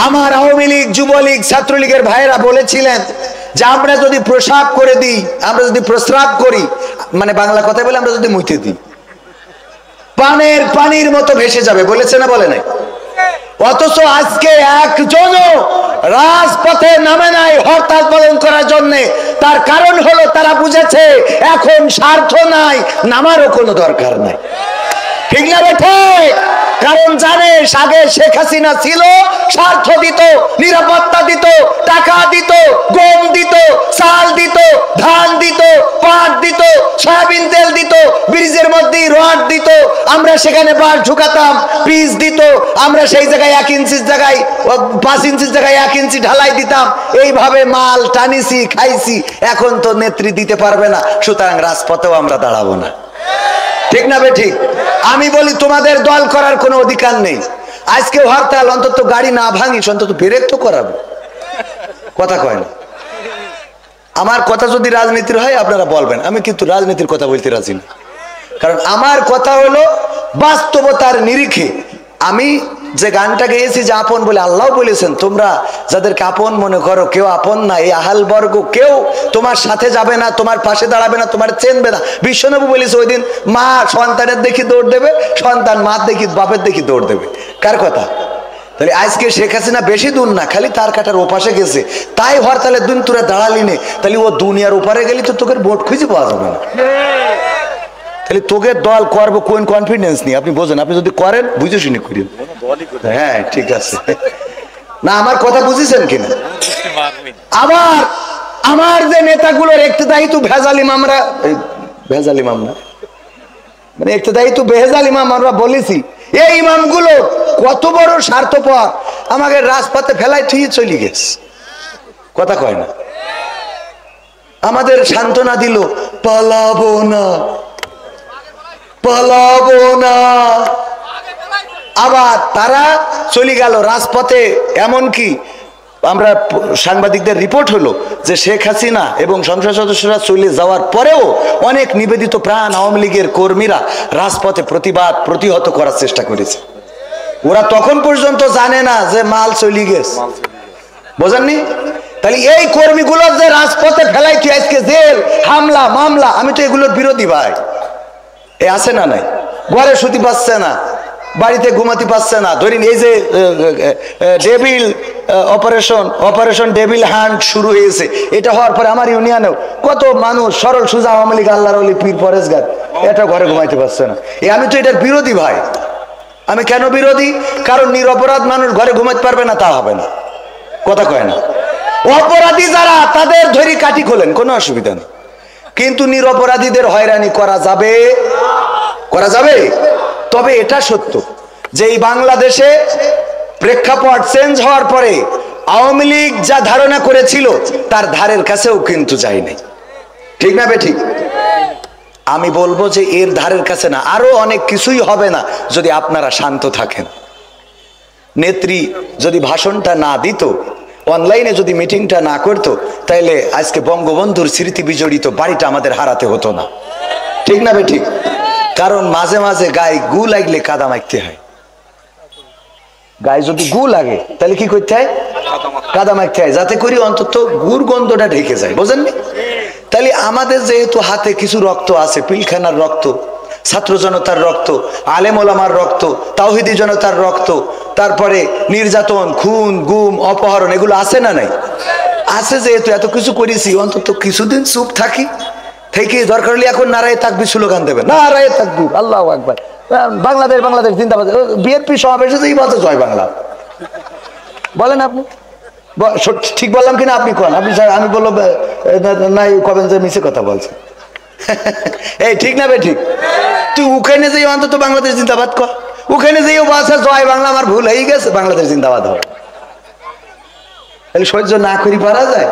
আমার আওয়ামী লীগ, যুবলীগ, ছাত্রলীগের ভাইয়েরা বলেছিলেন যে আমরা যদি প্রস্রাব করে দিই, আমরা যদি প্রস্রাব করি, মানে বাংলা কথায় বলে আমরা যদি মুইতে দিই, পানির মতো ভেসে যাবে, বলেছে না বলে নাই? অথচ আজকে একজনও রাজপথে নামে নাই হরতাল পালন করার জন্য। তার কারণ হলো তারা বুঝেছে এখন স্বার্থ নাই, নামারও কোনো দরকার নাই। ঠিক না বেঠে? কারণ জানে আগে শেখ হাসিনা ছিল, স্বার্থ দিত, নিরাপত্তা দিত, টাকা দিত, গম দিত, চাল দিত, ধান দিত, পাট দিত, সয়াবিন তেল দিত, ব্রিজের মধ্যে রড দিত, আমরা সেখানে বাঁশ ঢুকাতাম, পিচ দিত, আমরা সেই জায়গায় 1 ইঞ্চির জায়গায় 5 ইঞ্চির জায়গায় 1 ইঞ্চি ঢালাই দিতাম। এইভাবে মাল টানিছি, খাইছি। এখন তো নেত্রী দিতে পারবে না, সুতরাং রাজপথেও আমরা দাঁড়াবো না। ঠিক না বেঠিক? আমি বলি তোমাদের দল করার কোনো অধিকার নেই। আজকে হরতাল, অন্তত গাড়ি না ভাঙিস, অন্তত ব্রেক তো করাবো। কথা কয় না। আমার কথা যদি রাজনীতির হয় আপনারা বলবেন, আমি কিন্তু রাজনীতির কথা বলতে রাজি না। কারণ আমার কথা হলো বাস্তবতার নিরিখে। আমি যে গানটা গেয়েছি যে আপন বলে, আল্লাহ বলেছেন তোমরা যাদেরকে আপন মনে করো কেউ আপন না। এই আহাল বর্গ কেউ তোমার সাথে যাবে না, তোমার পাশে দাঁড়াবে না, তোমার চেনবে না। বিশ্বনবী বলেছে ওই দিন মা সন্তানের দেখি দৌড় দেবে, সন্তান মা দেখি বাপের দেখি দৌড় দেবে। কার কথা? তাহলে আজকে শেখ হাসিনা বেশি দূর না, খালি তার কাটার ওপাশে গেছে, তাই হরতালের দিন তোরা দাঁড়ালি নে। তাহলে ও দুনিয়ার ওপারে গেলি তো তোকে ভোট খুঁজে পাওয়া যাবে না। তাহলে তোকে দল করবো কোন কনফিডেন্স নিয়ে? আপনি বোঝেন, আপনি যদি করেন বুঝে শুনে করেন। হ্যাঁ ঠিক আছে না, আমার কথা বুঝেছেন কিনা? আবার আমার যে নেতাগুলোর ইক্তেদায়ী তো ভেজাল ইমাম, আমরা ভেজাল ইমাম না, মানে ইক্তেদায়ী তো ভেজাল ইমাম আমরা বলেছি। এই ইমামগুলো কত বড় স্বার্থপর, আমাকে রাজপথে ফেলাই ঠিক চলে গেছে। কথা কয় না? আমাদের সান্ত্বনা দিল, পালাবো না, পালাবো না। আবার তারা চলে গেল রাজপথে। এমনকি আমরা সাংবাদিকদের রিপোর্ট হলো যে শেখ হাসিনা এবং সংসদ সদস্যরা চলে যাওয়ার পরেও অনেক নিবেদিত প্রাণ আওয়ামী লীগের কর্মীরা রাজপথে প্রতিবাদ প্রতিহত করার চেষ্টা করেছে। ওরা তখন পর্যন্ত জানে না যে মাল চলে গেছে। বোঝেননি? তাহলে এই কর্মীগুলো যে রাজপথে ফেলাইছে আজকে জেল, হামলা, মামলা, আমি তো এগুলোর বিরোধী ভাই। এ আছে না নাই? ঘরে শুতে পাচ্ছে না, বাড়িতে ঘুমাতে পারছে না। ধরিন এই যে ডেভিল অপারেশন ডেভিল হান্ট শুরু হয়েছে, এটা হওয়ার পরে আমার ইউনিয়নেও কত মানুষ সরল সুজা আওয়ামী লীগ আল্লাহর ওলি পীর পরেশগার, এটা ঘরে ঘুমাইতে পারছে না। আমি তো এটার বিরোধী ভাই। আমি কেন বিরোধী? কারণ নিরপরাধ মানুষ ঘরে ঘুমাইতে পারবে না, তা হবে না। কথা কয় না? অপরাধী যারা তাদের ধরি কাঠি খোলেন, কোনো অসুবিধা নেই, কিন্তু নিরপরাধীদের হয়রানি করা যাবে, করা যাবে। তবে এটা সত্য যে এই বাংলাদেশে প্রেক্ষাপট চেঞ্জ হওয়ার পরে আওয়ামী লীগ যা ধারণা করেছিল তার ধারের কাছেও কিন্তু যায় নাই। ঠিক না বেঠিক? আমি বলবো যে এর ধারের কাছে না, আরো অনেক কিছুই হবে না যদি আপনারা শান্ত থাকেন। নেত্রী যদি ভাষণটা না দিত, অনলাইনে যদি মিটিংটা না করতো, তাইলে আজকে বঙ্গবন্ধুর স্মৃতি বিজড়িত বাড়িটা আমাদের হারাতে হতো না। ঠিক না বেঠিক? কারণ মাঝে মাঝে গায়ে গু লাগলে কাদা মাখতে হয়। গায়ে যদি গু লাগে তাহলে কি করতে হয়? কাদা মাখতে হয়, যাতে করে অন্তত গুড় গন্ধটা ঢেকে যায়। বোঝেননি? তাহলে আমাদের যেহেতু হাতে কিছু রক্ত আছে, পিলখানার রক্ত, ছাত্র জনতার রক্ত, আলেম ওলামার রক্ত, তাওহিদি জনতার রক্ত, তারপরে নির্যাতন, খুন, গুম, অপহরণ, এগুলো আছে না নাই? আছে। যেহেতু এত কিছু করেছি, অন্তত কিছুদিন চুপ থাকি, থেকে দরকার হলে এখন নারায়ে তাকবীর স্লোগান দেবেন, নারায়ে তাকবীর, আল্লাহু আকবার, বাংলাদেশ বাংলাদেশ জিন্দাবাদ। বিএনপি সমাবেশে যেই বলতে জয় বাংলা বলেন। আপনি ঠিক বললাম কিনা? আপনি কোন? আপনি আমি বললো নাই কবেন যে মিছে কথা বলছেন। এই ঠিক না বেঠিক? তুই ওখানে যেই অন্তত বাংলাদেশ জিন্দাবাদ কর, ওখানে যেই বলছে জয় বাংলা, আমার ভুল হয়ে গেছে, বাংলাদেশ জিন্দাবাদ হবে। তাহলে সহ্য না করি পারা যায়?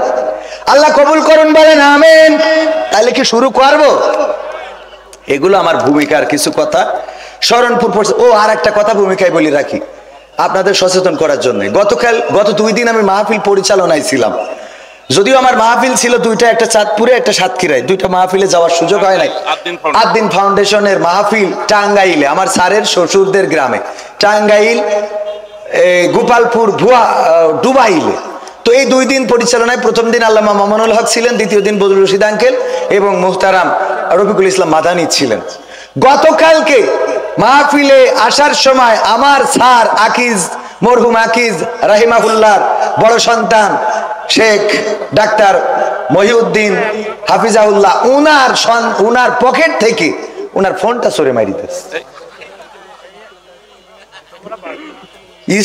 আল্লাহ কবুল করুন, বলেন আমিন। তাহলে কি শুরু করব? এগুলো আমার ভূমিকার কিছু কথা। শরণপুর পড়ছে। ও আর একটা কথা ভূমিকায় বলি রাখি আপনাদের সচেতন করার জন্য। গত 2 দিন আমি মাহফিল পরিচালনায় ছিলাম। যদিও আমার মাহফিল ছিল দুইটা, একটা চাঁদপুরে, একটা সাতক্ষীরায়। দুইটা মাহফিলে যাওয়ার সুযোগ হয় নাই। আদ্দিন ফাউন্ডেশনের মাহফিল টাঙ্গাইলে, আমার স্যারের শ্বশুরদের গ্রামে। টাঙ্গাইল গোপালপুর ভুয়া ডুবাইলে। তো এই 2 দিন পরিচালনায় প্রথম দিন আল্লামা মামুনুল হক ছিলেন, দ্বিতীয় দিন বদরুল রশিদ আঙ্কেল এবং মুহতারাম রফিকুল ইসলাম মাদানী ছিলেন। গতকালকে মাহফিলে আসার সময় আমার স্যার আকিজ, মরহুম আকিজ রাহিমাহুল্লাহ বড় সন্তান শেখ ডাক্তার মহিউদ্দিন হাফিজাউল্লাহ উনার পকেট থেকে উনার ফোনটা সরে মারি দিয়েছে।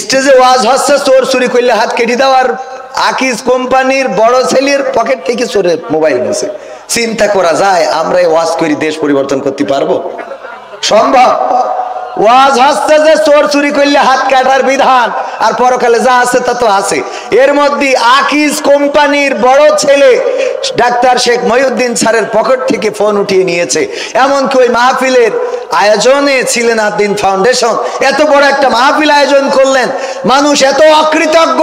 স্টেজে ওয়াজ হচ্ছে, চোর চুরি করলে হাত কেটে দাও, আর আকিজ কোম্পানির বড় ছেলের পকেট থেকে চোরে মোবাইল নিয়েছে। চিন্তা করা যায় আমরা ওয়াজ করি দেশ পরিবর্তন করতে পারবো? সম্ভব? ওয়াজ হচ্ছে যে চোর চুরি করলে হাত কাটার বিধান, আর পরকালে যা আছে তা তো আছে। এর মধ্যে আকিজ কোম্পানির বড় ছেলে ডাক্তার শেখ মহিউদ্দিন স্যারের পকেট থেকে ফোন উঠিয়ে নিয়েছে। এমনকি ওই মাহফিলের আয়োজনে ছিলেন আদ্দিন ফাউন্ডেশন, এত বড় একটা মাহফিল আয়োজন করলেন, মানুষ এত অকৃতজ্ঞ,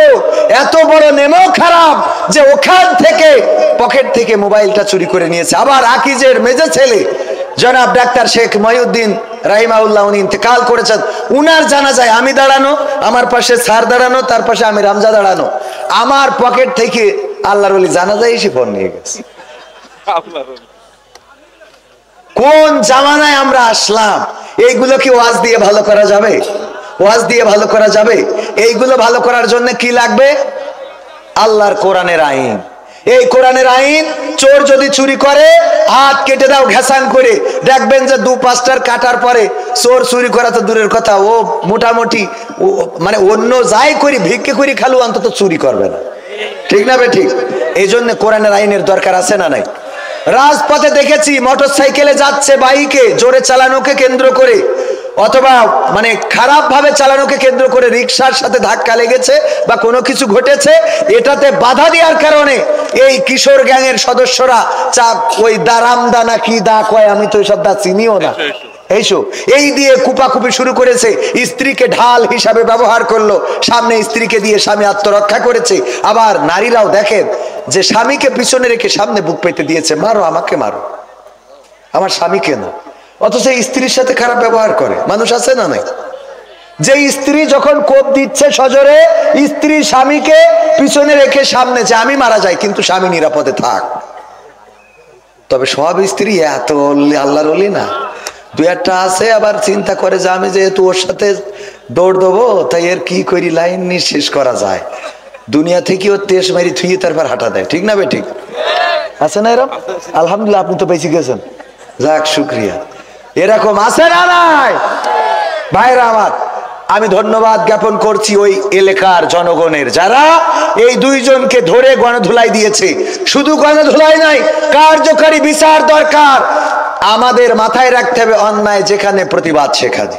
এত বড় নেমো খারাপ যে ওখান থেকে পকেট থেকে মোবাইলটা চুরি করে নিয়েছে। আবার আকিজের মেজে ছেলে জনাব ডাক্তার শেখ মহিউদ্দিন রাহিমাহুল্লাহ উনি ইন্তেকাল করেছেন, উনার জানাজায় আমি দাঁড়ানো, আমার পাশে স্যার দাঁড়ানো, তার পাশে আমি রামজা দাঁড়ানো, আমার পকেট থেকে আল্লাহর ওলি জানাজায় এসে ফোন নিয়ে গেছে। কোন জামানায় আমরা আসলাম? এইগুলো কি ওয়াজ দিয়ে ভালো করা যাবে? ওয়াজ দিয়ে ভালো করা যাবে? এইগুলো ভালো করার জন্য কি লাগবে? আল্লাহর কোরআনের আইন। এই কোরআনের আইন, চোর যদি চুরি করে হাত কেটে দাও ঘেসান করে, দেখবেন যে 2-5টার কাটার পরে চোর চুরি করা তো দূরের কথা, ও মোটামুটি মানে অন্য যাই করি ভিক্ষে করি খালু অন্তত চুরি করবে না। ঠিক না বে ঠিক? এই জন্য কোরআনের আইনের দরকার আছে না নাই? রাজপথে দেখেছি মোটর সাইকেলে যাচ্ছে বাইকে জোরে চালানোকে কেন্দ্র করে, অথবা মানে খারাপ ভাবে চালানোকে কেন্দ্র করে রিকশার সাথে ধাক্কা লেগেছে বা কোনো কিছু ঘটেছে, এটাতে বাধা দেওয়ার কারণে এই কিশোর গ্যাংয়ের সদস্যরা ওই দারামদা না কি দা কয়, আমি তো এসব দা চিনিও না, এই দিয়ে কুপাকুপি শুরু করেছে। স্ত্রীকে ঢাল হিসাবে ব্যবহার করলো, সামনে স্ত্রীকে দিয়ে স্বামী আত্মরক্ষা করেছে। আবার নারীরাও দেখেন যে স্বামীকে পিছনে রেখে সামনে বুক পেতে দিয়েছে, মারো আমাকে মারো, আমার স্বামীকে না, অথচ স্ত্রীর সাথে খারাপ ব্যবহার করে মানুষ আছে না নাই? যে স্ত্রী যখন কোপ দিচ্ছে সজোরে, স্ত্রী স্বামীকে পিছনে রেখে সামনে যে আমি মারা যাই কিন্তু স্বামী নিরাপদে থাক। তবে সব স্ত্রী এত আল্লাহর ওলি না, 2-1টা আছে আবার চিন্তা করে যে আমি যেহেতু ওর সাথে দৌড় দেবো তাই এর কি করি লাইন নিয়ে শেষ করা যায়, দুনিয়া থেকে ওর তেজ মারি থুয়ে তারপর হাঁটা দেয়। ঠিক না বে ঠিক? আছে না এরকম? আলহামদুলিল্লাহ আপনি তো বেঁচে গেছেন, যাক শুক্রিয়া। এরকম আছে না নাই? ভাইরা আমার, আমি ধন্যবাদ জ্ঞাপন করছি ওই এলাকার জনগণের যারা এই 2 জনকে ধরে গণধুলাই দিয়েছে। শুধু গণধুলাই নাই, কার্যকারী বিচার দরকার। আমাদের মাথায় রাখতে হবে অন্যায় যেখানে প্রতিবাদ সেখানে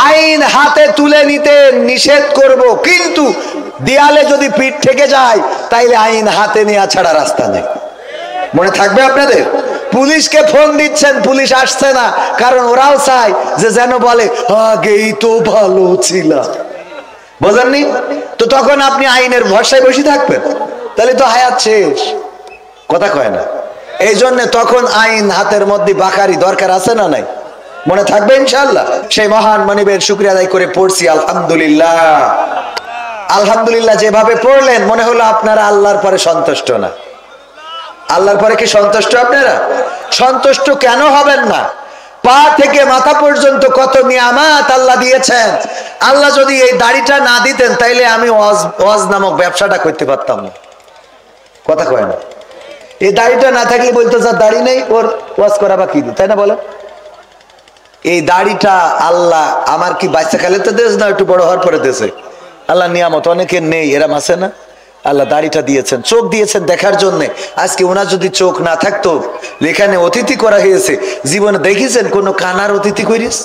আইন হাতে তুলে নিতে নিষেধ করব, কিন্তু দেয়ালে যদি পিঠ থেকে যায় তাইলে আইন হাতে নেওয়া ছাড়া রাস্তা নেই। মনে থাকবে আপনাদের? পুলিশকে ফোন দিচ্ছেন, পুলিশ আসছে না, কারণ ওরাও চায় যে যেন বলে আগেই তো ভালো ছিল, বোঝেননি তো? তখন আপনি আইনের ভরসায় বসে থাকবেন, তাহলে তো হায়াত শেষ। কথা কয় না? এই জন্য তখন আইন হাতের মধ্যে বাকারি দরকার আছে না নাই? মনে থাকবে ইনশাআল্লাহ। সেই মহান মনিবের শুকরিয়া আদায় করে পড়ছি আলহামদুলিল্লাহ। আলহামদুলিল্লাহ যেভাবে পড়লেন মনে হলো আপনারা আল্লাহর পরে সন্তুষ্ট না। আল্লাহর পরে কি সন্তুষ্ট আপনারা? সন্তুষ্ট কেন হবেন না? পা থেকে মাথা পর্যন্ত কত নিয়ামত আল্লাহ দিয়েছেন। আল্লাহ যদি এই দাড়িটা না দিতেন তাইলে আমি ওয়াজ নামক ব্যবসাটা করতে পারতাম না। কথা কয় না? এই দাড়িটা না থাকলে বলতো যার দাড়ি নেই ওর ওয়াজ করা বা কি, তাই না বলেন? এই দাড়িটা আল্লাহ আমার কি বাচ্চা কালে তো দেশ না, একটু বড় হওয়ার পরে দেশে আল্লাহ নিয়ামত অনেকের নেই, এরম আছে না? আল্লাহ দাড়িটা দিয়েছেন, চোখ দিয়েছেন দেখার জন্য। আজকে ওনার যদি চোখ না থাকতো, এখানে অতিথি করা হয়েছে, জীবনে দেখেছেন কোন কানার অতিথি করিস?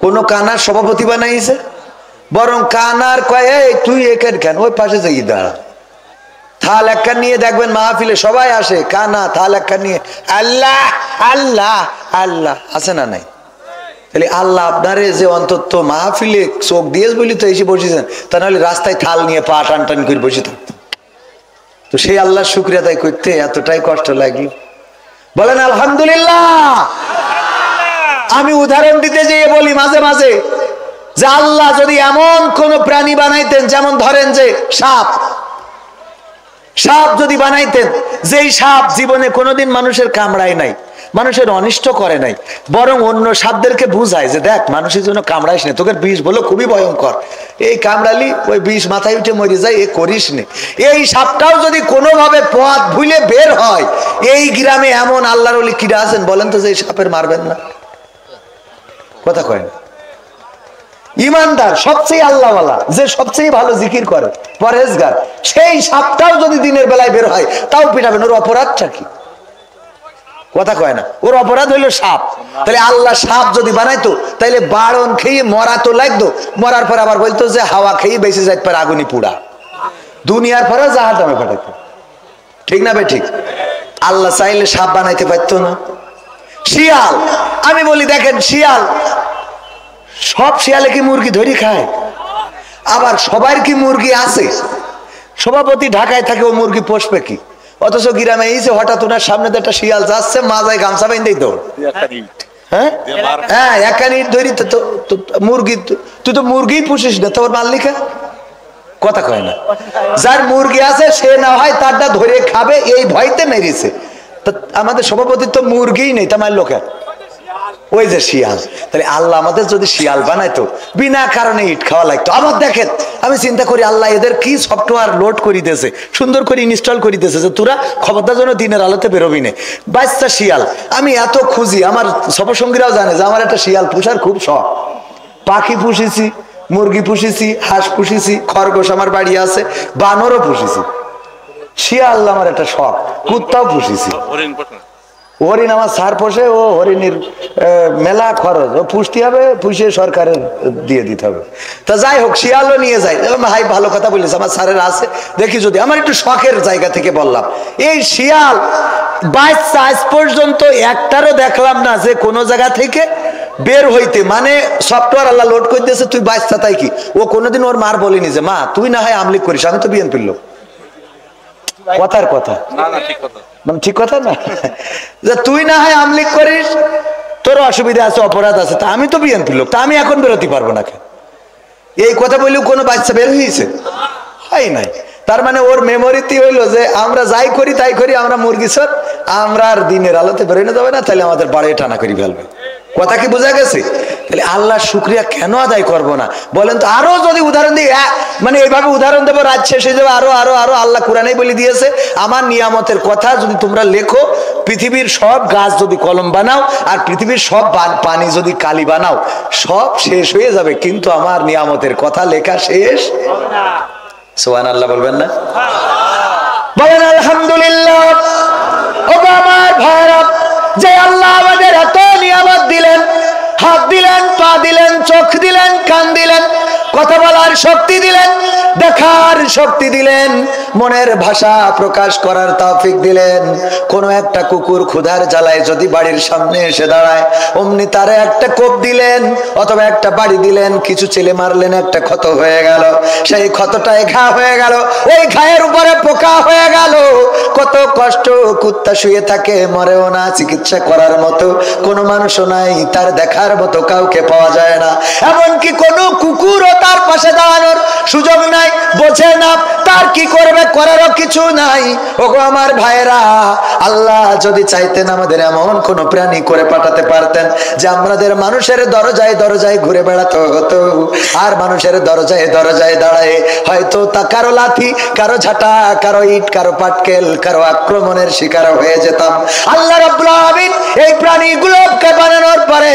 কোন কানার সভাপতি বানাইছে? বরং কানার কয় তুই এখান কেন, ওই পাশে যাই দাঁড়া, থাল একটা নিয়ে দেখবেন মাহফিলে সবাই আসে, কানা থাল একটা নিয়ে আল্লাহ আল্লাহ আল্লাহ, আছে না নাই? তাহলে আল্লাহ আপনারে যে অন্তত মাহফিলে চোখ দিয়ে বলি তো এসে বসেছেন, তা নাহলে রাস্তায় থাল নিয়ে পা টান টান করে বসে থাকতো। তো সেই আল্লাহর শুকরিয়া আদায় করতে এতটাই কষ্ট লাগলো, বলেন আলহামদুলিল্লাহ। আমি উদাহরণ দিতে যেয়ে বলি মাঝে মাঝে যে আল্লাহ যদি এমন কোন প্রাণী বানাইতেন, যেমন ধরেন যে সাপ, সাপ যদি বানাইতেন, যেই সাপ জীবনে কোনোদিন মানুষের কামড়ায় নাই, মানুষের অনিষ্ট করে নাই, বরং অন্য সাপদেরকে বুঝায় যে দেখ মানুষের জন্য কামড়াইস না, তোকে বিষ বলো খুবই ভয়ঙ্কর, এই কামড়ালি ওই বিষ মাথায় উঠে মরে যায়, এ করিস নে। এই সাপটাও যদি কোনোভাবে পথ ভুলে বের হয়, এই গ্রামে এমন আল্লাহর ওলি কিরা আছেন বলেন তো যে এই সাপের মারবেন না? কথা কয় না। ইমানদার, সবচেয়ে আল্লাহওয়ালা, যে সবচেয়ে ভালো জিকির করে, পরহেজগার, সেই সাপটাও যদি দিনের বেলায় বের হয় তাও পিটাবেন। ওর অপরাধটা কি? কথা কয় না। ওর অপরাধ হইলো সাপ। তাহলে আল্লাহ সাপ যদি বানাইতো তাহলে বাড়ন খেয়ে মরা তো লাগতো, মরার পর আবার বলতো যে হাওয়া খেয়ে বেঁচে যাইতে পারে আগুনি পুড়া, দুনিয়ার পরে জাহান্নামে পাঠাইতো। ঠিক না ভাই? ঠিক। আল্লাহ চাইলে সাপ বানাইতে পারতো না? শিয়াল, আমি বলি দেখেন শিয়াল, সব শিয়ালে কি মুরগি ধরি খায়? আবার সবার কি মুরগি আছে? সভাপতি ঢাকায় থাকে, ও মুরগি পোষবে কি? অথচ গ্রামে এইছে হঠাৎ ওনার সামনে একটা শিয়াল যাচ্ছে, মাজায় গামছা বেঁধেই দৌড়। হ্যাঁ হ্যাঁ, একানি ধরি তো মুরগি, তুই তো মুরগি পুষিস না, তোর মাল্লিকা। কথা কয় না। যার মুরগি আছে সে না হয় তারটা ধরে খাবে, এই ভয়তে মেরেছে। আমাদের সভাপতির তো মুরগিই নেই, তা মারলো কেন? ওই যে শিয়াল। তাহলে আল্লাহ আমাদের যদি শিয়াল বানাইতো, বিনা কারণে ইট খাওয়া লাগতো। আবার দেখেন, আমি চিন্তা করি আল্লাহ এদের কি সফটওয়্যার লোড করে দিয়েছে, সুন্দর করে ইনস্টল করে দিয়েছে যে তোরা খবরদার জন্য দিনের আলোতে বেরোবি না। বাচ্চা শিয়াল আমি এত খুঁজি, আমার সপসঙ্গীরাও জানে যে আমার একটা শিয়াল পুষার খুব শখ। পাখি পুষেছি, মুরগি পুষেছি, হাঁস পুষেছি, খরগোশ আমার বাড়ি আছে, বানরও পুষেছি। শিয়াল আমার একটা শখ, কুত্তাও পুষেছি। হরিণ আমার সার পোষে, ও হরিণের মেলা খরচ, ও পুষতে হবে, পুষে সরকারের দিয়ে দিতে হবে। তা যাই হোক, শিয়ালও নিয়ে যায়। হাই, ভালো কথা বলেছে, আমার সারের আছে, দেখি যদি। আমার একটু শখের জায়গা থেকে বললাম, এই শিয়াল বাচ্চা আজ পর্যন্ত একটারও দেখলাম না যে কোনো জায়গা থেকে বের হইতে, মানে সফটওয়্যার আল্লাহ লোড করে দিয়েছে তুই বাচ্চা, তাই কি ও কোনোদিন ওর মার বলিনি যে মা তুই না হয় আমলিক করিস, আমি তো বিএনপির লোক। কথার কথা না, ঠিক কথা, মানে ঠিক কথা না, যে তুই না হয় আমলিক করিস, তোর অসুবিধা আছে, অপরাধ আছে, তা আমি তো বিএনপির লোক, তা আমি এখন বেরোতে পারবো না কেন? এই কথা বললেও কোনো বাচ্চা বের হয়েছে? হয় নাই। তার মানে ওর মেমোরিতে হইলো যে আমরা যাই করি তাই করি, আমরা মুরগি সর, আমরা আর দিনের আলোতে বেরোনো যাবে না, তাহলে আমাদের বাড়ি টানা করে ফেলবে। কথা কি বোঝা গেছে? তাহলে আল্লাহ শুকরিয়া কেন আদায় করবো না বলেন তো? আরো যদি উদাহরণ দিই, মানে এইভাবে উদাহরণ দেবো, রাত শেষ হয়ে যাবে। আরো আরো আরো আল্লাহ কোরআনেই বলে দিয়েছে, আমার নিয়ামতের কথা যদি তোমরা লেখো, পৃথিবীর সব গাছ যদি কলম বানাও, আর পৃথিবীর সব পানি যদি কালি বানাও, সব শেষ হয়ে যাবে, কিন্তু আমার নিয়ামতের কথা লেখা শেষ হবে না। সুবহানাল্লাহ বলবেন না? বলেন আলহামদুলিল্লাহ। ও আমার ভাইরা, যে আল্লাহ আমাদের এত নিয়ামত দিলেন, হাত দিলেন, পা দিলেন, চোখ দিলেন, কান দিলেন, কথা বলার শক্তি দিলেন, দেখার শক্তি দিলেন, মনের ভাষা প্রকাশ করার তৌফিক দিলেন। কোন একটা কুকুর ক্ষুধার জ্বালায় যদি বাড়ির সামনে এসে দাঁড়ায়, অমনি তারে একটা কোপ দিলেন অথবা একটা বাড়ি দিলেন, কিছু ছেলে মারলেন, একটা ক্ষত হয়ে গেল, সেই ক্ষতটায় ঘা হয়ে গেল, ওই ঘায়ের উপরে পোকা হয়ে গেল, কত কষ্ট। কুত্তা শুয়ে থাকে, মরেও না, চিকিৎসা করার মতো কোনো মানুষও নাই, তার দেখার মতো কাউকে পাওয়া যায় না। এমনকি কোনো কুকুরও তার পাশে দাঁড়ানোর সুযোগ নাই, বোঝে না তার কি করবে, করারও কিছু নাই। ওগো আমার ভাইরা, আল্লাহ যদি চাইতেন আমাদের এমন কোন প্রাণী করে পাঠাতে পারতেন যে আমাদের মানুষের দরজায় দরজায় ঘুরে বেড়াতে হতো, আর মানুষের দরজায় দরজায় দাঁড়ায় হয়তো তা কারো লাথি, কারো ঝাঁটা, কারো ইট, কারো পাটকেল, কারো আক্রমণের শিকার হয়ে যেতাম। আল্লাহ রাব্বুল আলামিন এই প্রাণীগুলোকে বানানোর পরে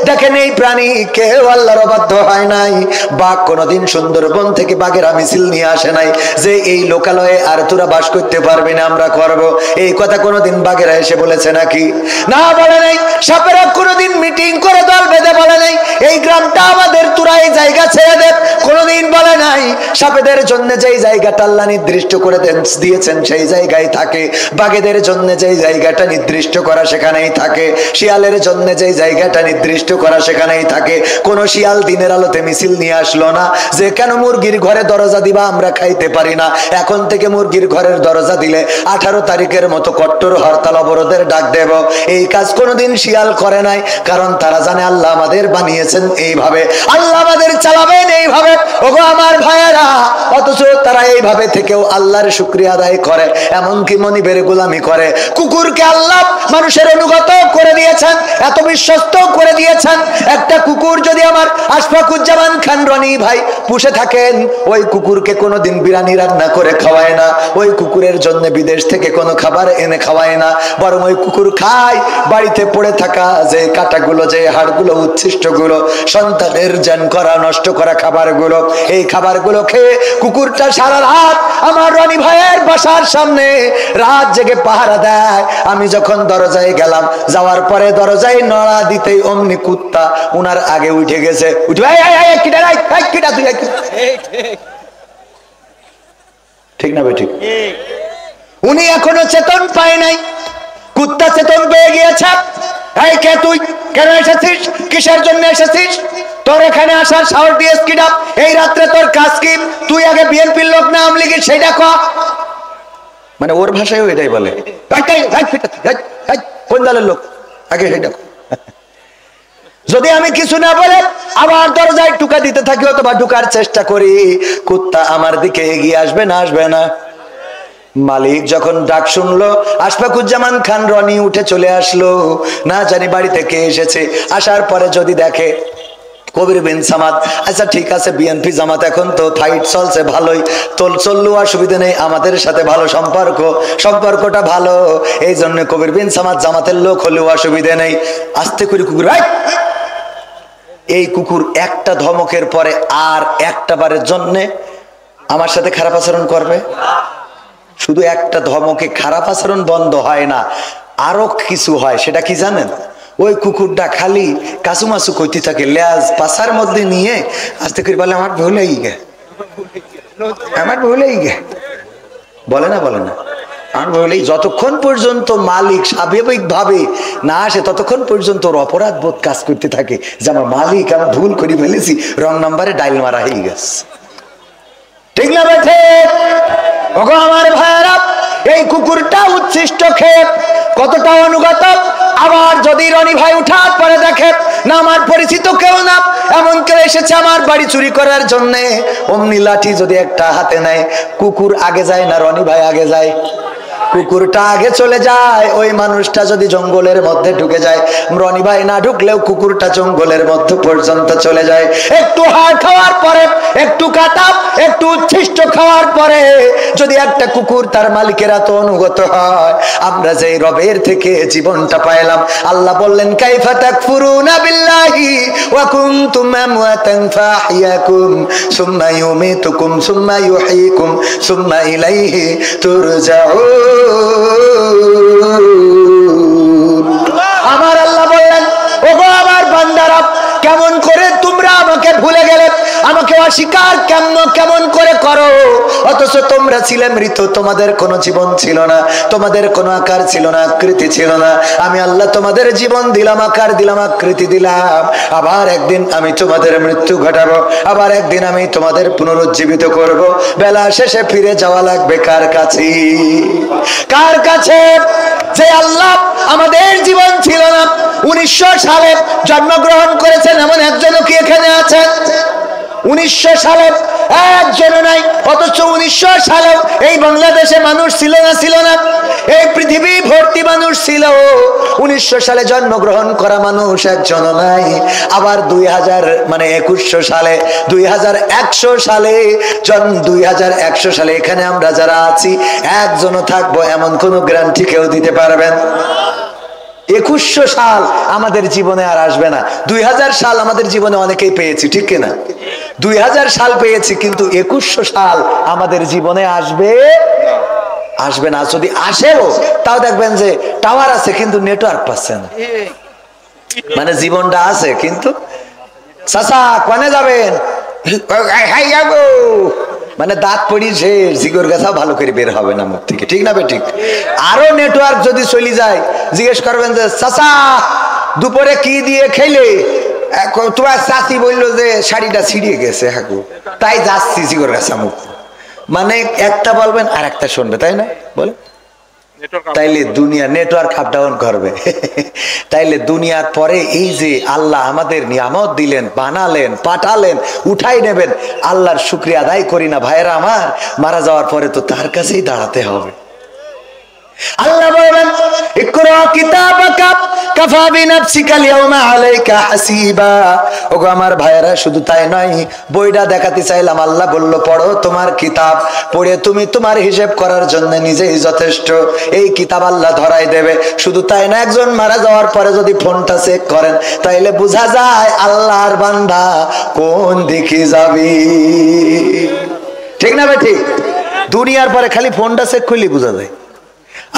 দেখেন, এই প্রাণী কেউ আল্লাহর অবাধ্য হয় নাই। বাঘ কোনোদিন সুন্দরবন থেকে বাঘেরা মিছিল নিয়ে আসে নাই যে এই লোকালয়ে আর তোরা বাস করতে পারবি না, আমরা করব, এই কথা কোনোদিন বাঘেরা এসে বলেছে নাকি? না, বলে নাই। সাপেরা কোনোদিন মিটিং করে দল বেঁধে বলে নাই এই গ্রামটা আমাদের, তোরা এই জায়গা ছেড়ে দে, কোনোদিন বলে নাই। সাপেদের জন্য যেই জায়গাটা আল্লাহ নির্দিষ্ট করে দিয়েছেন সেই জায়গায় থাকে, বাঘেদের জন্য যেই জায়গাটা নির্দিষ্ট করা সেখানেই থাকে, শিয়ালের জন্য যেই জায়গাটা নির্দিষ্ট করা সেখানেই থাকে। কোন শিয়াল দিনের আলোতে মিছিল নিয়ে আসলো না যে কেন মুরগির ঘরে দরজা দিবা, আমরা খাইতে পারি না, এখন থেকে মুরগির ঘরের দরজা দিলে 18 তারিখের মতো কট্ট কট্টর হরতাল অবরোধের ডাক দেব, এই কাজ কোনোদিন শিয়াল করে নাই, কারণ তারা জানে আল্লাহ আমাদের বানিয়েছেন এইভাবে, আল্লাহ আমাদের চালাবেন এইভাবে। ওগো আমার ভাইয়েরা, অথচ তারা এইভাবে থেকেও আল্লাহর শুকরিয়া আদায় করে, এমনকি মনিবের গোলামি করে। কুকুরকে আল্লাহ মানুষের অনুগত করে দিয়েছেন, এত বিশ্বস্ত করে দিয়েছেন। একটা কুকুর যদি আমার আশফাকুজ্জামান খান রনি ভাই পুষে থাকেন, ওই কুকুরকে কোনোদিন বিরিয়ানি রান্না করে খাওয়ায় না, ওই কুকুরের জন্য বিদেশ থেকে কোনো খাবার এনে খাওয়ায় না, বরং ওই কুকুর খায় বাড়িতে পড়ে থাকা যে কাঁটাগুলো, যে হাড়গুলো, উচ্ছিষ্টগুলো, সন্তানের জান করা নষ্ট করা খাবারগুলো, এই খাবারগুলো খেয়ে কুকুরটা সারা রাত আমার রনি ভাইয়ের বাসার সামনে রাত জেগে পাহারা দেয়। আমি যখন দরজায় গেলাম, যাওয়ার পরে দরজায় নড়া দিতেই অমনি কুত্তা উনার আগে উঠে গেছে, ঠিক না ঠিক? উনি এখনো চেতন পায় নাই, কুত্তা চেতন পেয়ে গিয়েছে। এই কে তুই, কেন এসেছিস, কিসের জন্য এসেছিস, তোর এখানে আসার সাহস দিয়েছ কিনা, এই রাত্রে তোর কাজ কি, তুই আগে বিএনপির লোক না আওয়ামী লীগের সেটা ক। মানে ওর ভাষায় এটাই বলে, কোন দলের লোক আগে সেটা। যদি আমি কিছু না বলে আবার দরজায় টুকা দিতে থাকি অথবা ঢুকার চেষ্টা করি, কুত্তা আমার দিকে এগিয়ে আসবে না, আসবে না? মালিক যখন ডাক শুনলো, আশফাকুজ্জামান খান রনি উঠে চলে আসলো, না জানি বাড়িতে কে এসেছে। আসার পরে যদি দেখে কবির বিন সামাদ, আচ্ছা ঠিক আছে, বিএনপি জামাত এখন তো ফাইট চলছে ভালোই, চললেও অসুবিধা নেই, আমাদের সাথে ভালো সম্পর্কটা ভালো, এই জন্য কবির বিন সামাদ জামাতের লোক হলেও অসুবিধা নেই। আস্তে করে কুকুর, এই কুকুর একটা ধমকের পরে আর একটা বারের জন্যে আমার সাথে খারাপ আচরণ করবে? শুধু একটা ধমকে খারাপ আচরণ বন্ধ হয় না, আরো কিছু হয়। সেটা কি জানেন? ওই কুকুরটা খালি কাসুমাসু কইতে থাকে, লেজ পাছার মধ্যে নিয়ে আস্তে করে বলে আমার ভুলেই গে, আমার ভুলেই গে, বলে না, বলে না, আমার ভুলেই। যতক্ষণ পর্যন্ত মালিক স্বাভাবিক ভাবে না আসে ততক্ষণ পর্যন্ত ওর অপরাধ বোধ কাজ করতে থাকে, যে আমার মালিক আমার ভুল করে ফেলেছি, রং নাম্বারে ডাইল মারা হয়ে গেছে, ঠিক না বেঠে? ওগো আমার ভাইয়েরা, এই কুকুরটা উচ্ছিষ্ট খেয়ে কতটা অনুগত। আবার যদি রনি ভাই উঠার পরে দেখে না আমার পরিচিত কেউ না, এমন কেউ এসেছে আমার বাড়ি চুরি করার জন্য, অমনি লাঠি যদি একটা হাতে নেয়, কুকুর আগে যায় না রনি ভাই আগে যায়? কুকুরটা আগে চলে যায়। ওই মানুষটা যদি জঙ্গলের মধ্যে ঢুকে যায়, রনি ভাই না ঢুকলেও কুকুরটা জঙ্গলের মধ্যে পর্যন্ত চলে যায়। একটু হাড় খাওয়ার পরে, একটু কাটা, একটু উচ্ছিষ্ট খাওয়ার পরে যদি একটা কুকুর তার মালিকের এত অনুগত হয়, আমরা যে রবের থেকে জীবনটা পাইলাম, আল্লাহ বললেন কাইফা তাকফুরুনা বিল্লাহি ওয়া কুনতুম আমওয়াতান ফাহইয়াকুম সুম্মা ইউমিতুকুম সুম্মা ইউহয়িকুম সুম্মা ইলাইহি তুরজাউন। আমার আল্লাহ বললেন, ওগো আমার বান্দারা, কেমন করে তোমরা আমাকে ভুলে গেলে, আমাকে অস্বীকার কেমন করে করো, অথচ তোমরা ছিলে মৃত, তোমাদের কোনো জীবন ছিল না, তোমাদের কোনো আকার ছিল না, আকৃতি ছিল না। আমি আল্লাহ তোমাদের জীবন দিলাম, আকার দিলাম, আকৃতি দিলাম। আবার একদিন আমি তোমাদের মৃত্যু ঘটাবো, আবার একদিন আমি তোমাদের পুনরুজ্জীবিত করব। বেলা শেষে ফিরে যাওয়া লাগবে কার কাছে? কার কাছে? যে আল্লাহ আমাদের জীবন ছিল না, 1900 সালে জন্মগ্রহণ করেছেন এমন একজনও কি এখানে আছেন? 1900 সালে একজনও নাই, অথচ 1900 সালেও এই বাংলাদেশে মানুষ ছিল না, ছিল না, এই পৃথিবী ভর্তি মানুষ ছিল। 1900 সালে জন্মগ্রহণ করা মানুষ একজনও নাই। আবার 2100 সালে 2100 সালে 2100 সালে এখানে আমরা যারা আছি একজনও থাকবো এমন কোন গ্যারান্টি কেউ দিতে পারবেন? 2100 সাল আমাদের জীবনে আর আসবে না। 2000 সাল আমাদের জীবনে অনেকেই পেয়েছি, ঠিক কিনা? 2000 সাল পেয়েছি, কিন্তু 2100 সাল আমাদের জীবনে আসবে না। যদি আসেও তাও দেখবেন যে টাওয়ার আছে কিন্তু নেটওয়ার্ক পাচ্ছে না, মানে জীবনটা আছে কিন্তু চাচা কোনে যাবেন, মানে দাঁত পড়ি শেষ, জিগর গাছা ভালো করে বের হবে না মুখ থেকে, ঠিক না ঠিক? আরো নেটওয়ার্ক যদি চলে যায়, জিজ্ঞেস করবেন যে চাচা দুপুরে কি দিয়ে খেলে, তোমার চাচি বললো যে শাড়িটা ছিঁড়িয়ে গেছে, হাকু তাই যাচ্ছি জিগর গাছা মুখ, মানে একটা বলবেন আর একটা শুনবে, তাই না? বলে তাইলে দুনিয়া নেটওয়ার্ক আপ ডাউন করবে। তাইলে দুনিয়ার পরে এই যে আল্লাহ আমাদের নিয়ামত দিলেন, বানালেন, পাঠালেন, উঠাই নেবেন, আল্লাহর শুকরিয়া আদায় করি না ভাইরা আমার? মারা যাওয়ার পরে তো তার কাছেই দাঁড়াতে হবে। আল্লাহ বলেন ইকরা কিতাবাকা কাফা বিনাফসিকা আল-ইয়াওমা আলাইকা হাসিবা। ওগো আমার ভাইরা, শুধু তাই নয়, বইটা দেখাতে চাইলাম, আল্লাহ বলল পড়ো তোমার কিতাব, পড়ে তুমি তোমার হিসাব করার জন্য নিজেই যথেষ্ট। এই কিতাব আল্লাহ ধরাই দেবে। শুধু তাই না, একজন মারা যাওয়ার পরে যদি ফোনটা চেক করেন তাইলে বোঝা যায় আল্লাহর বান্দা কোন দিকে যাবে। ঠিক না ভাই? ঠিক। দুনিয়ার পরে খালি ফোনটা চেক করলেই বোঝা যায়।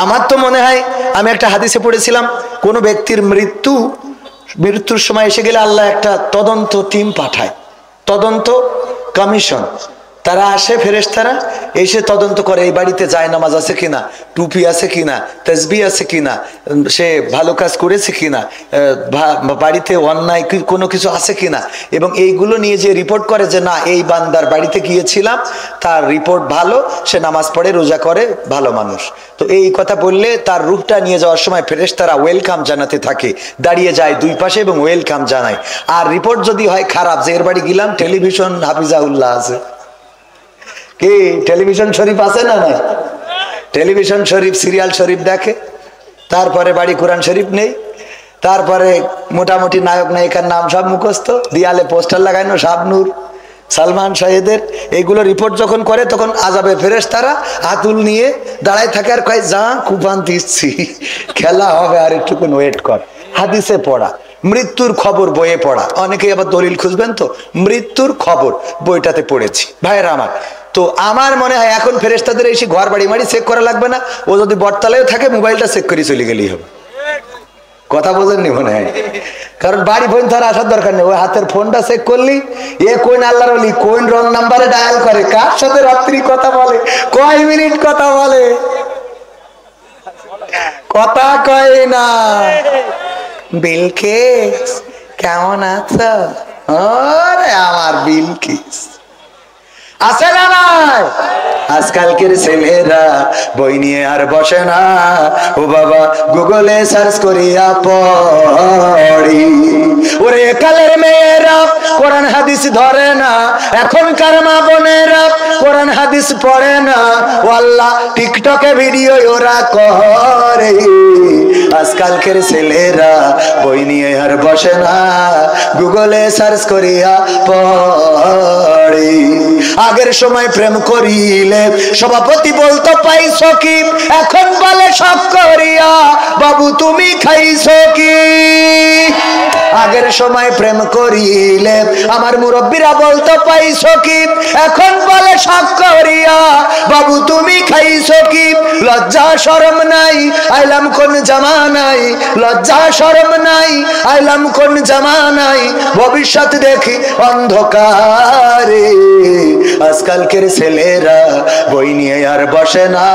আমার তো মনে হয়, আমি একটা হাদিসে পড়েছিলাম, কোন ব্যক্তির মৃত্যুর সময় এসে গেলে আল্লাহ একটা তদন্ত টিম পাঠায়, তদন্ত কমিশন। তারা আসে, ফেরেশতারা এসে তদন্ত করে এই বাড়িতে জায়নামাজ আছে কিনা, টুপি আছে কিনা, তাসবিহ আছে কিনা, সে ভালো কাজ করেছে কিনা, বাড়িতে অন্যায় কোনো কিছু আছে কিনা, এবং এইগুলো নিয়ে যে রিপোর্ট করে যে না এই বান্দার বাড়িতে গিয়েছিলাম, তার রিপোর্ট ভালো, সে নামাজ পড়ে, রোজা করে, ভালো মানুষ। তো এই কথা বললে তার রূহটা নিয়ে যাওয়ার সময় ফেরেশতারা ওয়েলকাম জানাতে থাকে, দাঁড়িয়ে যায় দুই পাশে এবং ওয়েলকাম জানায়। আর রিপোর্ট যদি হয় খারাপ, যে এর বাড়ি গেলাম টেলিভিশন হাফিজাউল্লাহ আছে, কি টেলিভিশন শরীফ আছে না নাই? টেলিভিশন শরীফ, সিরিয়াল শরীফ দেখে, তারপরে বাড়ি কোরআন শরীফ নেই, তারপরে মোটামুটি নায়ক নায়িকার নাম সব মুখস্থ, দিয়ালে পোস্টার লাগানো শাবনূর, সালমান শাহেদের। এইগুলো রিপোর্ট যখন করে তখন আযাবের ফেরেশতারা আতুল নিয়ে দাঁড়ায় থাকে আর কয় যা কুপান দিচ্ছি, খেলা হবে, আর একটুকুন ওয়েট কর। হাদিসে পড়া, মৃত্যুর খবর বইয়ে পড়া, অনেকে আবার দলিল খুঁজবেন তো, মৃত্যুর খবর বইটাতে পড়েছি ভাইয়েরা আমার। তো আমার মনে হয় এখন ফেরেশতাদের এসে ঘর বাড়ি মাড়ি চেক করা লাগবে না, ও যদি বটতলায়ও থাকে মোবাইলটা চেক করে চলে গেলেই হবে। কথা বোঝেননি মনে হয়? কারণ বাড়ি ফোন তার আসার দরকার নেই, ওই হাতের ফোনটা চেক করলি, এ কোন আল্লাহর ওলি, কোন রং নাম্বারে ডায়াল করে, কার সাথে রাত্রি কথা বলে, কয় মিনিট কথা বলে, কথা কয় না। বিলকিস কেমন আছো? আরে আমার বিলকিস আছে না নাই? আজকালকের ছেলেরা বই নিয়ে আর বসে না, ও বাবা গুগলে সার্চ করিয়া পড়ি। ওরে কালের মেয়েরা কোরআন হাদিস ধরে না, এখনকার মা বোনেরা কোরআন হাদিস পড়ে না, ও আল্লাহ টিকটকে ভিডিও ওরা করে। আজকালকের ছেলেরা বই নিয়ে আর বসে না, গুগলে সার্চ করিয়া পড়ি। আগের সময় প্রেম করিলে সভাপতি বলতো পাইছো কি, এখন বলে শখ করিয়া বাবু তুমি খাইছো কি। আগের সময় প্রেম করিলে আমার মুরব্বীরা বলতো পাইছো কি, এখন বলে শখ করিয়া বাবু তুমি খাইছো কি। লজ্জা শরম নাই, আইলাম কোন জামানায়, লজ্জা শরম নাই, আইলাম কোন জামানায়, ভবিষ্যৎ দেখি অন্ধকারে। আজকালকের ছেলেরা বই নিয়ে আর বসে না,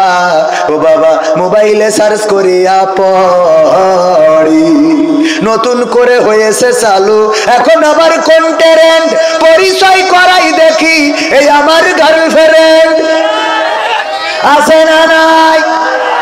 ও বাবা মোবাইলে সার্চ করিয়া পড়ি। নতুন করে হয়েছে চালু এখন আবার কোন ট্রেন্ড, পরিচয় করাই দেখি এই আমার গার্লফ্রেন্ড। আছে না নাই?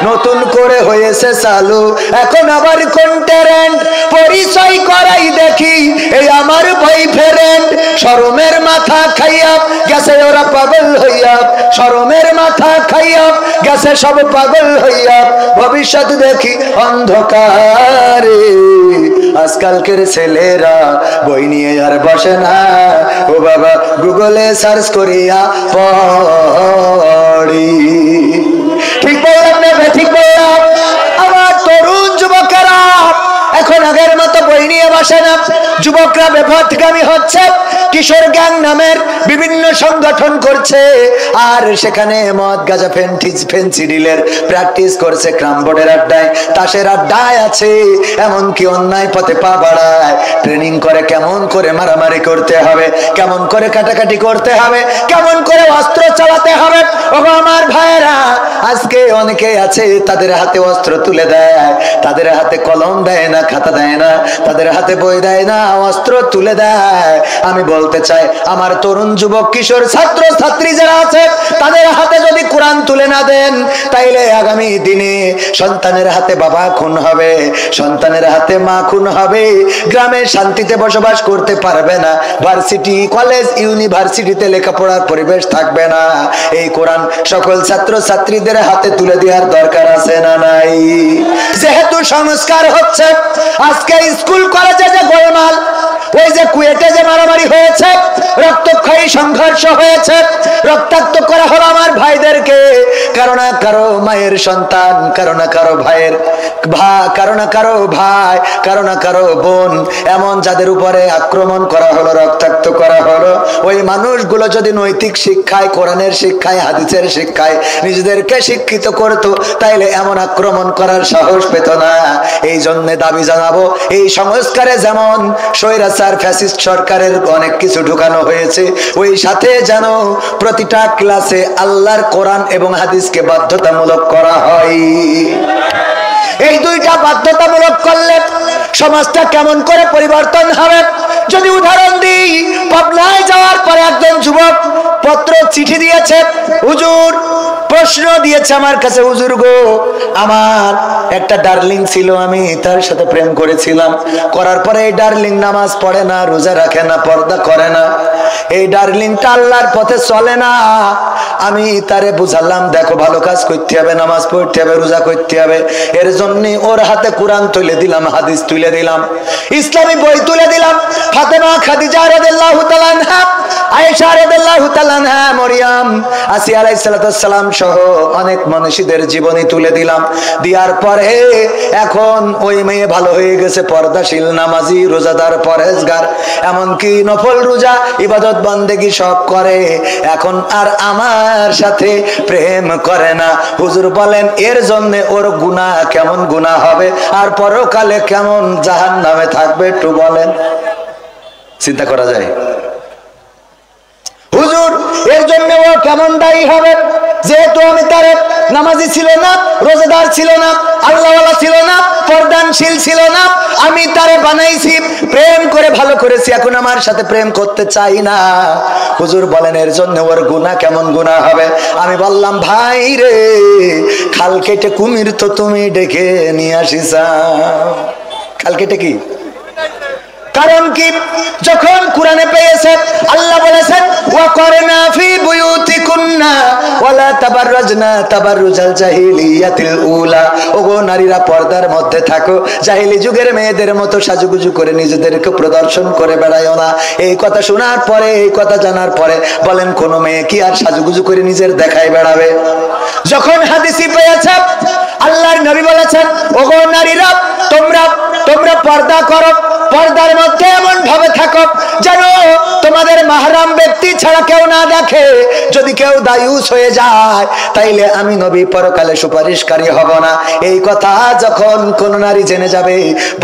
নতুন করে হয়েছে চালু এখন আবার কোন ট্রেন্ড, পরিচয় করাই দেখি এই আমার বয়ফ্রেন্ড। শরমের মাথা খাইয়া গেছে ওরা পাগল হইয়া, শরমের মাথা খাইয়া গেছে সব পাগল হইয়া, ভবিষ্যৎ দেখি অন্ধকারে। আজকালকের ছেলেরা বই নিয়ে আর বসে না, ও বাবা গুগলে সার্চ করিয়া পড়ি। ঠিক বললাম না? ঠিক বললাম? আমার তরুণ যুবকেরা এখন আগের মতো বই নিয়ে বসে না, যুবকরা বেপথগামী হচ্ছে, কিশোর গ্যাং নামের বিভিন্ন সংগঠন করছে, আর সেখানে মদ গাঁজা ফেন্সিডিলের প্র্যাকটিস করছে, ক্রামবোর্ডের আড্ডায়, তাসের আড্ডায় আছে, এমনকি অন্যায় পথে পা বাড়ায়, ট্রেনিং করে কেমন করে মারামারি করতে হবে, কেমন করে কাটাকাটি করতে হবে, কেমন করে অস্ত্র চালাতে হবে। ও আমার ভাইয়েরা, আজকে অনেকে আছে তাদের হাতে অস্ত্র তুলে দেয়, তাদের হাতে কলম দেয় না, খাতা দেয় না, তাদের হাতে বই দেয় না, অস্ত্র তুলে দেয়। আমি বলতে চাই আমার তরুণ যুবক কিশোর ছাত্র ছাত্রী যারা আছে তাদের হাতে যদি কোরআন তুলে না দেন, তাইলে আগামী দিনে সন্তানের হাতে বাবা খুন হবে, সন্তানের হাতে মা খুন হবে, গ্রামে শান্তিতে বসবাস করতে পারবে না, ভার্সিটি কলেজ ইউনিভার্সিটিতে লেখাপড়ার পরিবেশ থাকবে না। এই কোরআন সকল ছাত্র ছাত্রীদের হাতে তুলে দেওয়ার দরকার আছে না নাই? যেহেতু সংস্কার হচ্ছে, আজকে স্কুল কলেজে যে গোলমাল, ওই যে কুয়েটে যে মারামারি হয়েছে, রক্তক্ষয়ী সংঘর্ষ হয়েছে, রক্তাক্ত করা হলো আমার ভাইদেরকে, কারো না কারো মায়ের সন্তান, কারো না কারো ভাইয়ের কারো না কারো ভাই, কারো না কারো বোন, এমন যাদের উপরে আক্রমণ করা হলো, রক্তাক্ত করা হলো, ওই মানুষগুলো যদি নৈতিক শিক্ষায়, কোরআনের শিক্ষায়, হাদিসের শিক্ষায় নিজেদেরকে শিক্ষিত করতো, তাইলে এমন আক্রমণ করার সাহস পেত না। এই জন্য দাবি জানাবো, এই সংস্কারে যেমন স্বৈরাচার ফ্যাসিস্ট সরকারের অনেক কিছু ঢুকানো হয়েছে, ওই সাথে যেন প্রতিটা ক্লাসে আল্লাহর কোরআন এবং হাদিসকে বাধ্যতামূলক করা হয়। এই দুইটা বাধ্যতামূলক করলে সমাজটা কেমন করে পরিবর্তন হবে? যদি উদাহরণ দিই, পাবনায় যাওয়ার পরে একজন যুবক পত্র চিঠি দিয়েছে, হুজুর প্রশ্ন দিয়েছে আমার কাছে, হুজুর গো, আমার একটা ডার্লিং ছিল, আমি তার সাথে প্রেম করেছিলাম, করার পরে এই ডার্লিং নামাজ পড়ে না, রোজা রাখে না, পর্দা করে না, এই ডার্লিংটা আল্লাহর পথে চলে না। আমি তারে বুঝালাম, দেখো ভালো কাজ করতে হবে, নামাজ পড়তে হবে, রোজা করতে হবে, এর জন্য ওর হাতে কোরআন তুলে দিলাম, হাদিস তুলে দিলাম, ইসলামী বই তুলে দিলাম, ফাতেমা, খাদিজা রাদিয়াল্লাহু তাআলা আনহা, আয়েশা রাদিয়াল্লাহু তাআলা আনহা, মরিয়ম, আসিয়া আলাইহিস সালাম সহ অনেক মানুষদের জীবনী তুলে দিলাম। দেওয়ার পরে এখন ওই মেয়ে ভালো হয়ে গেছে, পর্দাশীল, নামাজি, রোজাদার, পরেজগার, এমনকি নফল রোজা, ইবাদত বন্দেগী সব করে, এখন আর আমার সাথে প্রেম করে না। হুজুর বলেন এর জন্য ওর গুনাহ কেমন গুনাহ হবে, আর পরকালে কেমন জাহান্নামে থাকবে, একটু বলেন, চিন্তা করা যায়? হুজুর এর জন্য ও কেমন দায়ী হবে, যেহেতু আমি তার নামাজি ছিল না, রোজাদার ছিল না, আল্লাহওয়ালা ছিল না, পর্দানশীল ছিল না, আমি তারে বানাইছি, প্রেম করে ভালো করেছি, এখন আমার সাথে প্রেম করতে চাই না। হুজুর বলেন এর জন্য ওর গুনাহ কেমন গুনাহ হবে? আমি বললাম, ভাই রে, খাল কেটে কুমির তো তুমি ডেকে নিয়ে আসিস। খাল কেটে কি কারণ কি? যখন কোরআনে পেয়েছে আল্লাহ বলেছেন, ওয়াকরনা ফি বুয়ুতিকুন্না ওয়ালা তাবাররাজনা তাবাররুজাল জাহিলিয়াতিল উলা, ওগো নারীরা পর্দার মধ্যে থাকো, জাহিলি যুগের মেয়েদের মতো সাজুগুজু করে নিজেদেরকে প্রদর্শন করে বেড়ায়ও না। এই কথা শোনার পরে, এই কথা জানার পরে বলেন কোন মেয়ে কি আর সাজুগুজু করে নিজের দেখায় বেড়াবে? যখন হাদিসই পেয়েছে, আল্লাহর নবী বলেছেন, ওগো নারীরা, তোমরা পর্দা করো, পর্দার মধ্যে এমন ভাবে থাকো যেন তোমাদের মাহরাম ব্যক্তি ছাড়া কেউ না দেখে। যদি কেউ দায়ুস হয়ে যায়, তাইলে আমি নবী পরকালে সুপারিশকারী হব না। এই কথা যখন কোন নারী জেনে যাবে,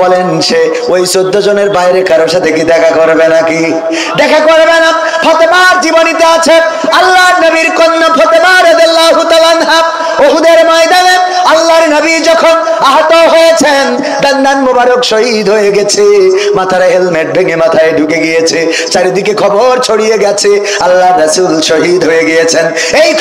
বলেন সে ওই 14 জনের বাইরে কারোর সাথে কি দেখা করবে নাকি? দেখা করবে না। ফাতেমার জীবনীতে আছে, আল্লাহর নবীর কন্যা ফাতেমা রাদিয়াল্লাহু তাআলা আনহা উহুদের ময়দানে আল্লাহর নবী যখন আহত হয়েছেন, দান্দান মুবারক শহীদ হয়ে গেছে, মাথার হেলমেট ভেঙে মাথায় ঢুকে গিয়েছে, চারিদিকে খবর ছড়িয়ে গেছে আল্লাহর রাসূল শহীদ হয়ে গিয়েছেন। এই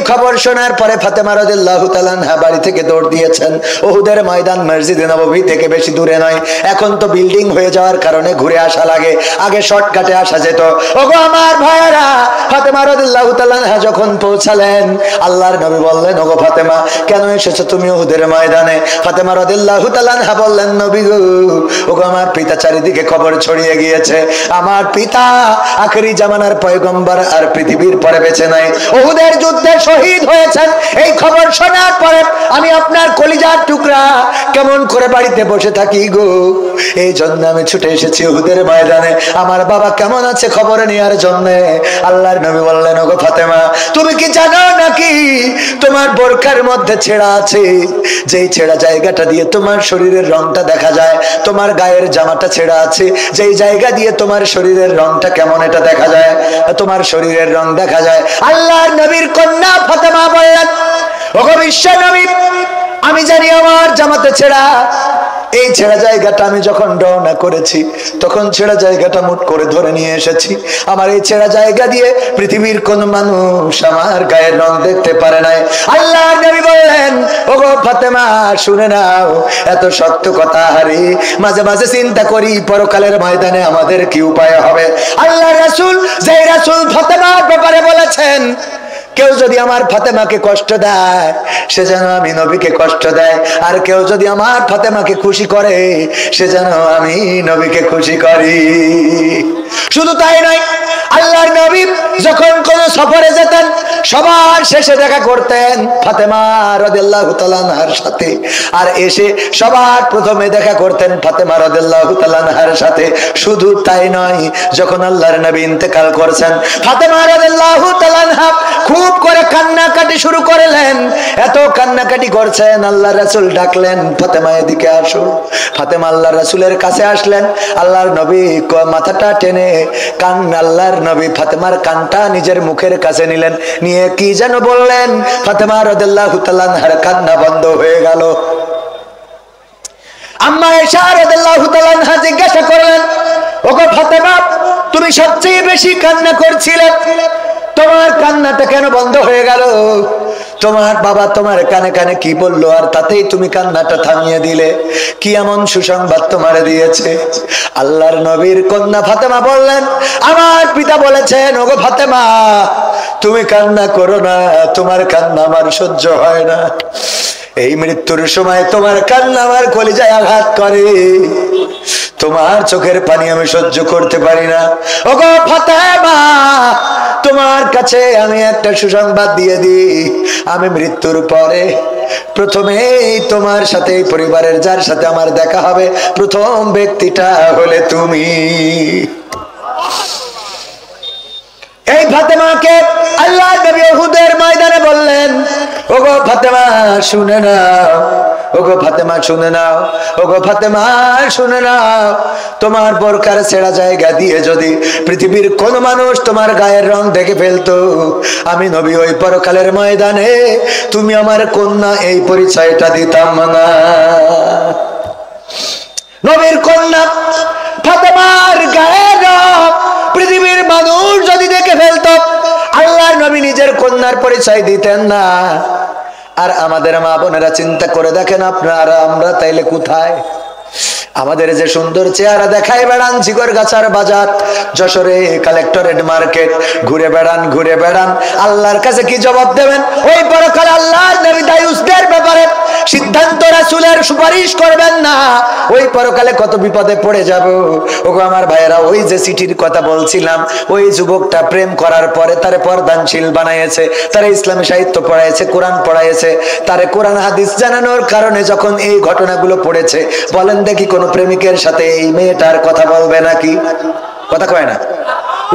খবর শোনার পরে ফাতেমা রাদিয়াল্লাহু তাআলা আনহা বাড়ি থেকে দৌড় দিয়েছেন। উহুদের ময়দান মসজিদে নববী থেকে বেশি দূরে নয়, এখন তো বিল্ডিং হয়ে যাওয়ার কারণে ঘুরে আসা লাগে, আগে শর্টকাটে আসা যেত। ওগো আমার ভাইরা, ফাতেমা রাদিয়াল্লাহু তাআলা আনহা যখন পৌঁছালেন, আল্লাহর নবী বললেন, ওগো ফাতেমা, কেন এসেছো তুমি উহুদের ময়দানে? ফাতেমা রাদিয়াল্লাহু তাআলা আনহা বললেন, নবী গো, ওগো আমার পিতা চারিদিকে খবর ছড়িয়ে গিয়েছে, আমার পিতা আখেরি জামানার পয়গম্বর, আর পৃথিবীর পরে বেঁচে নাই, উহুদের যুদ্ধে শহীদ হয়েছেন। এই খবর শোনার পরে আমি আপনার কলিজার টুকরা কেমন করে বাড়িতে বসে থাকি গো, এই জন্য আমি ছুটে এসেছি উহুদের ময়দানে আমার বাবা কেমন আছে খবর নেওয়ার জন্য। আল্লাহর নবী বললেন, ওগো ফাতেমা, তুমি কি জানো নাকি তোমার বোরকার মধ্যে ছেঁড়া আছে, যেই ছেঁড়া জায়গাটা দিয়ে তোমার শরীরের রংটা দেখা যায়, তোমার গায়ের জামাটা ছেঁড়া আছে, যেই জায়গা দিয়ে তোমার শরীরের রংটা কেমন এটা দেখা যায়, তোমার শরীরের রং দেখা যায়। আল্লাহর নবীর কন্যা ফাতেমা বললেন, ওগো বিশ্ব নবী, আমি জানি আমার জামাতে ছেঁড়া, এই ছেঁড়া জায়গাটা আমি যখন রওনা করেছি তখন ছেঁড়া জায়গাটা মুট করে ধরে নিয়ে এসেছি। আমার এই ছেঁড়া জায়গা দিয়ে পৃথিবীর কোন মানুষ আমার গায়ের রং দেখতে পারে নাই। আল্লাহর নবী বললেন, ওগো ফাতেমা শুনে নাও, এত শক্ত কথা হারি মাঝে মাঝে চিন্তা করি পরকালের ময়দানে আমাদের কি উপায় হবে। আল্লাহর রাসূল যেই রাসূল ফাতেমার ব্যাপারে বলেছেন, কেউ যদি আমার ফাতেমাকে কষ্ট দেয় সে যেন আমি নবীকে কষ্ট দেয়, আর কেউ যদি আমার ফাতেমাকে খুশি করে সে যেন আমি নবীকে খুশি করি। শুধু তাই নয়, আল্লাহর নবী যখন কোন সফরে যেতেন সবার শেষে দেখা করতেন ফাতেমা রাদিয়াল্লাহু তাআলা আনহার সাথে, আর এসে সবার প্রথমে দেখা করতেন ফাতেমা রাদিয়াল্লাহু তাআলা আনহার সাথে। শুধু তাই নয়, যখন আল্লাহর নবী ইন্তেকাল করেছেন ফাতেমা রাদিয়াল্লাহু তাআলা আনহা খুব করে কান্নাকাটি শুরু করলেন। এত কান্নাকাটি করছেন, আল্লাহর রাসূল ডাকলেন, ফাতেমা এদিকে আসো। ফাতেমা আল্লাহর রাসূলের কাছে আসলেন। আল্লাহর নবী মাথাটা টেনে আল্লাহর নবী ফাতেমার কানটা নিজের মুখের কাছে নিলেন, নিয়ে কি যেন বললেন। ফাতেমা রাদিয়াল্লাহু তাআলা আনহার কান্না বন্ধ হয়ে গেল। আম্মা আয়েশা রাদিয়াল্লাহু তাআলা আনহা জিজ্ঞাসা করলেন, ওগো ফাতেমা তুমি সবচেয়ে বেশি কান্না করছিলে, তোমার কান্নাটা কেন বন্ধ হয়ে গেল? তোমার বাবা তোমার কানে কানে কি বললো আর তাতেই তুমি কান্নাটা থামিয়ে দিলে? কি এমন সুসংবাদ তোমার দিয়েছে? আল্লাহর নবীর কন্যা ফাতেমা বললেন, আমার পিতা বলেছেন, ওগো ফাতেমা তুমি কান্না করো না, তোমার কান্না আমার সহ্য হয় না। এই মৃত্যুর সময় তোমার কান্না আমার কলিজায় আঘাত করে, তোমার চোখের পানি আমি সহ্য করতে পারি না। ওগো ফাতেমা তোমার কাছে আমি একটা সুসংবাদ দিয়ে দিই, আমি মৃত্যুর পরে প্রথমেই তোমার সাথে পরিবারের যার সাথে আমার দেখা হবে প্রথম ব্যক্তিটা হলে তুমি। এই ফাতেমাকে আল্লাহর নবী উহুদের ময়দানে বললেন, ওগো ফাতেমা শুনে নাও, ওগো ফাতেমা শুনে নাও, ওগো ফাতেমা শুনে নাও, তোমার বোরকার ছেঁড়া জায়গা দিয়ে যদি পৃথিবীর কোন মানুষ তোমার গায়ের রং দেখে ফেলতো, আমি নবী ওই পরকালের ময়দানে তুমি আমার কন্যা এই পরিচয়টা দিতাম না। নবীর কন্যা ফাতেমার গায়ের রং পৃথিবীর মানুষ যদি দেখে ফেলতো, আল্লাহর নবী নিজের কন্যার পরিচয় দিতেন না। আর আমাদের মা বোনেরা চিন্তা করে দেখেন আপনারা আমরা তাইলে কোথায়? আমাদের যে সুন্দর চেহারা দেখায় বেড়ান ঝিকরগাছার বাজার, যশোরে কালেক্টরেট মার্কেট ঘুরে বেড়ান, আল্লাহর কাছে কি জবাব দেবেন? ওই পরকাল আল্লাহর নবী দায়ুসদের ব্যাপারে সিদ্ধান্ত রাসূলের সুপারিশ করবেন না, ওই পরকালে কত বিপদে পড়ে যাব। ওগো আমার ভাইয়েরা, ওই যে চিঠির কথা বলছিলাম, ওই যুবকটা প্রেম করার পরে তারে পর্দানশীল বানাইছে, তারে ইসলামী সাহিত্য পড়াইছে, কোরআন পড়াইছে, তারে কোরআন হাদিস জানানোর কারণে যখন এই ঘটনাগুলো পড়েছে, বলেন দেখি কোন প্রেমিকের সাথে এই মেয়েটার কথা বলবে নাকি? কথা কয় না।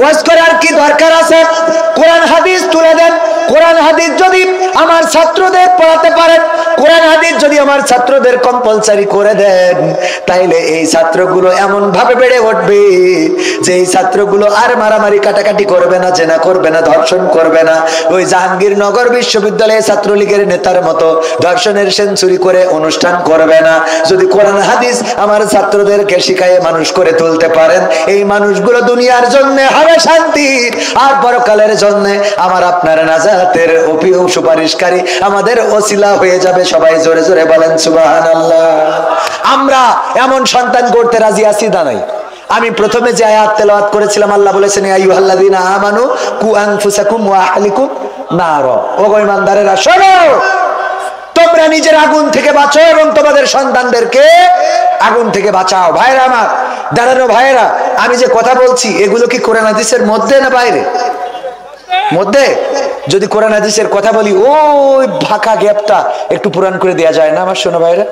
ওয়াজ করার কি দরকার আছে? কোরআন হাদিস তুলে দেন। কোরআন হাদিস যদি আমার ছাত্রদের পড়াতে পারেন, কোরআন হাদিস যদি আমার ছাত্রদের কম্পালসারি করে দেন, তাইলে এই ছাত্রগুলো এমন ভাবে বেড়ে উঠবে যে এই ছাত্রগুলো আর মারামারি কাটাকাটি করবে না, জেনা করবে না, ধর্ষণ করবে না, ওই জাহাঙ্গীরনগর বিশ্ববিদ্যালয়ে ছাত্রলীগের নেতার মতো ধর্ষণের সেঞ্চুরি করে অনুষ্ঠান করবে না। যদি কোরআন হাদিস আমার ছাত্রদেরকে শিখায় মানুষ করে তুলতে পারেন, এই মানুষগুলো দুনিয়ার জন্য হবে শান্তি, আর পরকালের জন্য আমার আপনার নাজাতের সুপারিশকারী, আমাদের ওসিলা হয়ে যাবে। সবাই জোরে জোরে বলেন সুবহানাল্লাহ। আমরা এমন সন্তান করতে রাজি আছি না নাই? আমি প্রথমে যে আয়াত তেলাওয়াত করেছিলাম, আল্লাহ বলেছেন ইয়া আইয়ুহাল্লাযীনা আমানু কু আনফুসাকুম ওয়া আহলিকুম নার। ওগো ঈমানদারেরা শোনো, তোমরা নিজের আগুন থেকে বাঁচো এবং তোমাদের সন্তানদেরকে আগুন থেকে বাঁচাও। ভাইরা আমার, দাঁড়ানো ভাইরা, আমি যে কথা বলছি এগুলো কি কোরআন হাদিসের মধ্যে না বাইরে? মধ্যে। যদি কোরআন হাদিসের কথা বলি, ওই ফাঁকা গ্যাপটা একটু পূরণ করে দেওয়া যায় না আমার শোনো ভাইরা,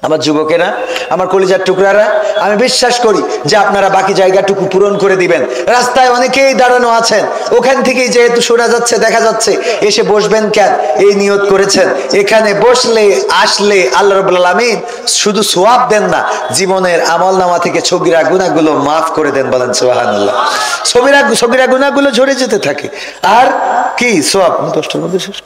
আমার যুবকেরা, আমার কলিজার টুকরারা? আমি বিশ্বাস করি যে আপনারা বাকি জায়গাটুকু পূরণ করে দিবেন। রাস্তায় অনেকেই দাঁড়ানো আছেন, ওখান থেকেই যেহেতু শোনা যাচ্ছে, দেখা যাচ্ছে, এসে বসবেন কেন? এই নিয়ত করেছেন এখানে বসলে আসলে আল্লাহ রাব্বুল আলামিন শুধু সওয়াব দেন না, জীবনের আমলনামা থেকে সগীরা গুনাহগুলো মাফ করে দেন। বলেন সুবহানাল্লাহ। সগীরা গুনাহগুলো ঝরে যেতে থাকে, আর কি সওয়াব 10টার মধ্যে শেষ।